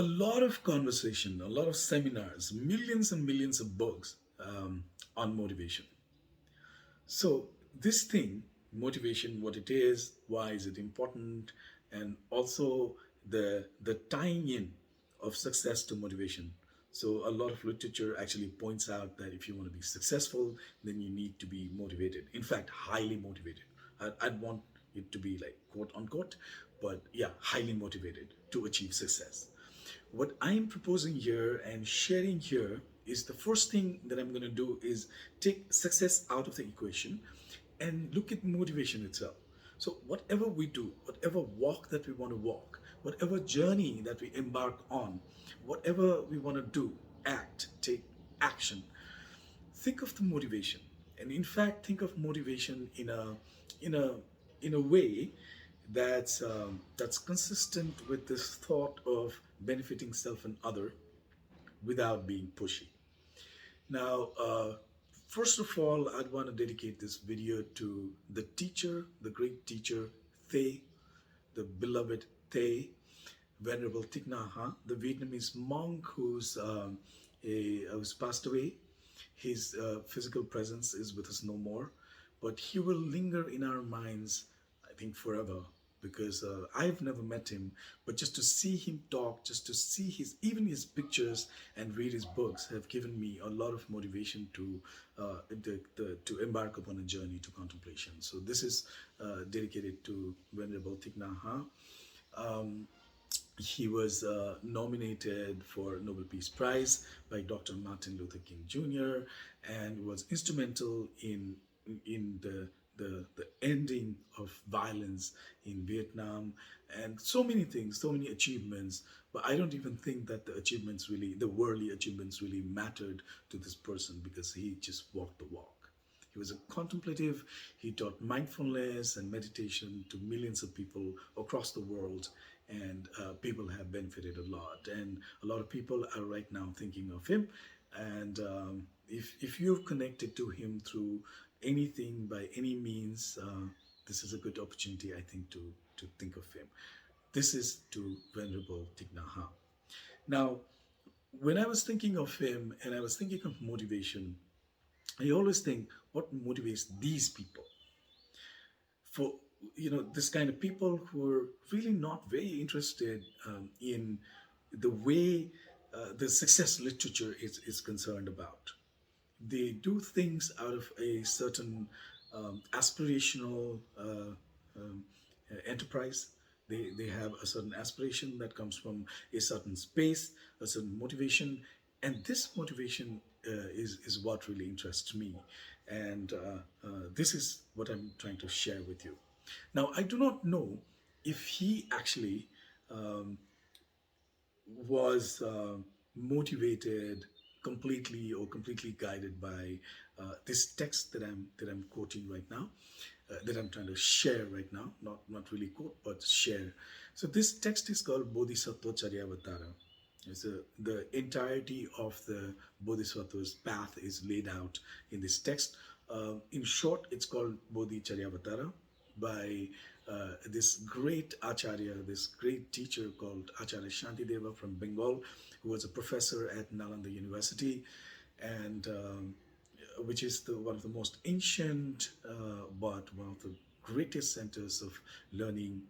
A lot of conversation, a lot of seminars, millions and millions of books on motivation. So, this thing, motivation, what it is, why is it important, and also the tying in of success to motivation. So, a lot of literature actually points out that if you want to be successful, then you need to be motivated. In fact, highly motivated. I'd want it to be like quote unquote, but yeah, highly motivated to achieve success. What I'm proposing here and sharing here is the first thing that I'm going to do is take success out of the equation and look at motivation itself. So, whatever we do, whatever walk that we want to walk, whatever journey that we embark on, whatever we want to do, act, take action, think of the motivation. And in fact, think of motivation in a in a way that's consistent with this thought of benefiting self and other without being pushy. Now, first of all, I'd want to dedicate this video to the teacher, the great teacher, Thay, the beloved Thay, Venerable Thich Nhat Hanh, the Vietnamese monk who's passed away. His physical presence is with us no more, but he will linger in our minds, I think, forever. Because I've never met him, but just to see him talk, just to see even his pictures and read his books have given me a lot of motivation to embark upon a journey to contemplation. So this is dedicated to Venerable Thich Nhat Hanh. He was nominated for Nobel Peace Prize by Dr. Martin Luther King Jr. and was instrumental in the ending of violence in Vietnam and so many things, so many achievements. But I don't even think that the worldly achievements really mattered to this person because he just walked the walk. He was a contemplative. He taught mindfulness and meditation to millions of people across the world, and people have benefited a lot. And a lot of people are right now thinking of him. And if you've connected to him through anything by any means, this is a good opportunity, I think, to think of him. This is to Venerable Thich Nhat Hanh. Now, when I was thinking of him and I was thinking of motivation, I always think, what motivates these people? For this kind of people who are really not very interested in the way the success literature is concerned about. They do things out of a certain aspirational enterprise. They have a certain aspiration that comes from a certain space, a certain motivation, and this motivation is what really interests me, and this is what I'm trying to share with you. Now, I do not know if he actually was motivated completely or completely guided by this text that I'm quoting right now, that I'm trying to share right now. Not really quote, but share. So this text is called Bodhisattva Charyavatara. The entirety of the Bodhisattva's path is laid out in this text. In short, it's called Bodhi Charyavatara by this great Acharya, this great teacher called Acharya Shantideva from Bengal, who was a professor at Nalanda University, and which is one of the most ancient but one of the greatest centers of learning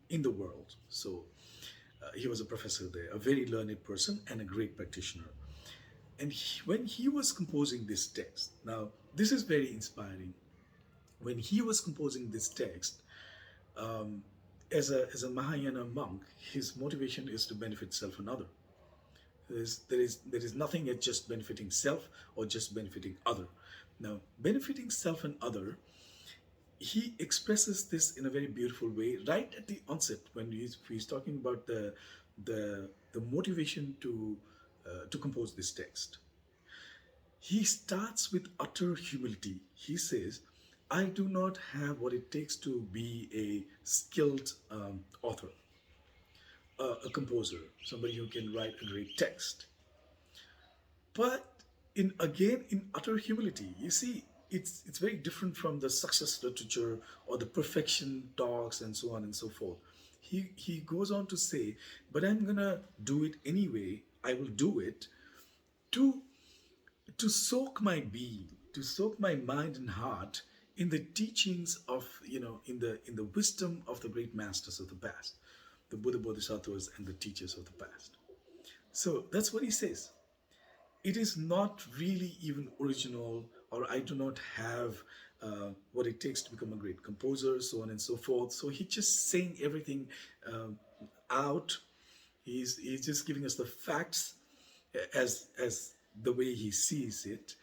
in the world. So he was a professor there, a very learned person and a great practitioner. And when he was composing this text, now this is very inspiring. When he was composing this text, as a Mahayana monk, his motivation is to benefit self and other. There is nothing at just benefiting self or just benefiting other. Now, benefiting self and other, he expresses this in a very beautiful way right at the onset when he's talking about the motivation to compose this text. He starts with utter humility. He says, I do not have what it takes to be a skilled author, a composer, somebody who can write a great text. But in utter humility, you see, it's very different from the success literature or the perfection talks and so on and so forth. he goes on to say, but I'm gonna do it anyway. I will do it to soak my being, to soak my mind and heart in the teachings of, in the wisdom of the great masters of the past, the Buddha Bodhisattvas and the teachers of the past. So that's what he says. It is not really even original, or I do not have what it takes to become a great composer, so on and so forth. So he's just saying everything um, out. He's just giving us the facts as the way he sees it.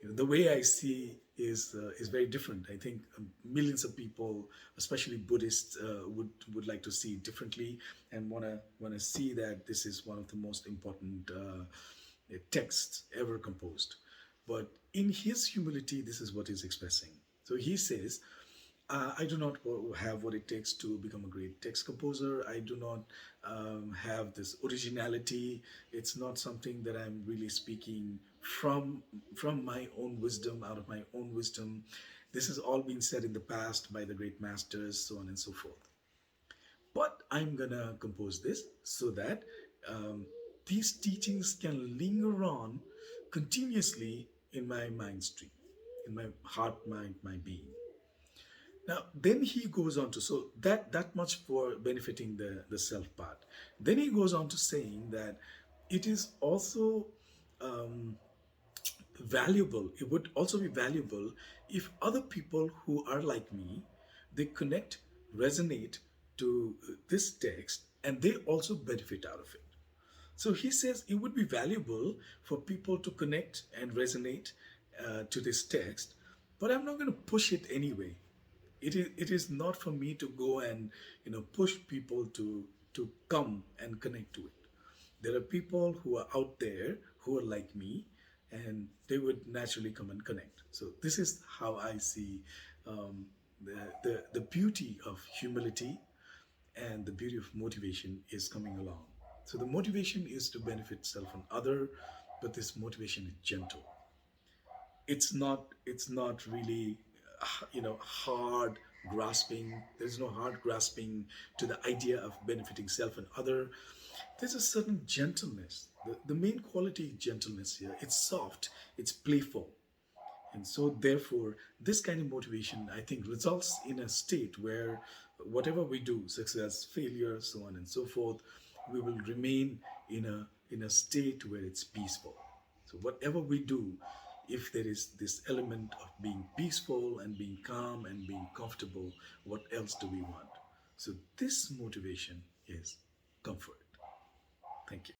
The way I see is very different. I think millions of people, especially Buddhists, would like to see it differently and wanna see that this is one of the most important texts ever composed. But in his humility, this is what he's expressing. So he says, I do not have what it takes to become a great text composer. I do not have this originality. It's not something that I'm really speaking from my own wisdom, out of my own wisdom. This has all been said in the past by the great masters, so on and so forth. But I'm gonna compose this so that these teachings can linger on continuously in my mind stream, in my heart, mind, my being. Now, then he goes on to, so that much for benefiting the self part. Then he goes on to saying that it is also um, valuable. It would also be valuable if other people who are like me, they connect, resonate to this text, and they also benefit out of it. So he says it would be valuable for people to connect and resonate to this text, but I'm not going to push it anyway. It is not for me to go and push people to come and connect to it. There are people who are out there who are like me, and they would naturally come and connect. So this is how I see the beauty of humility and the beauty of motivation is coming along. So the motivation is to benefit self and other, but this motivation is gentle. It's not really hard grasping. There's no hard grasping to the idea of benefiting self and other. There's a certain gentleness. The main quality is gentleness here. It's soft, it's playful. And so, therefore, this kind of motivation, I think, results in a state where whatever we do, success, failure, so on and so forth, we will remain in a state where it's peaceful. So, whatever we do, if there is this element of being peaceful and being calm and being comfortable, what else do we want? So, this motivation is comfort. Thank you.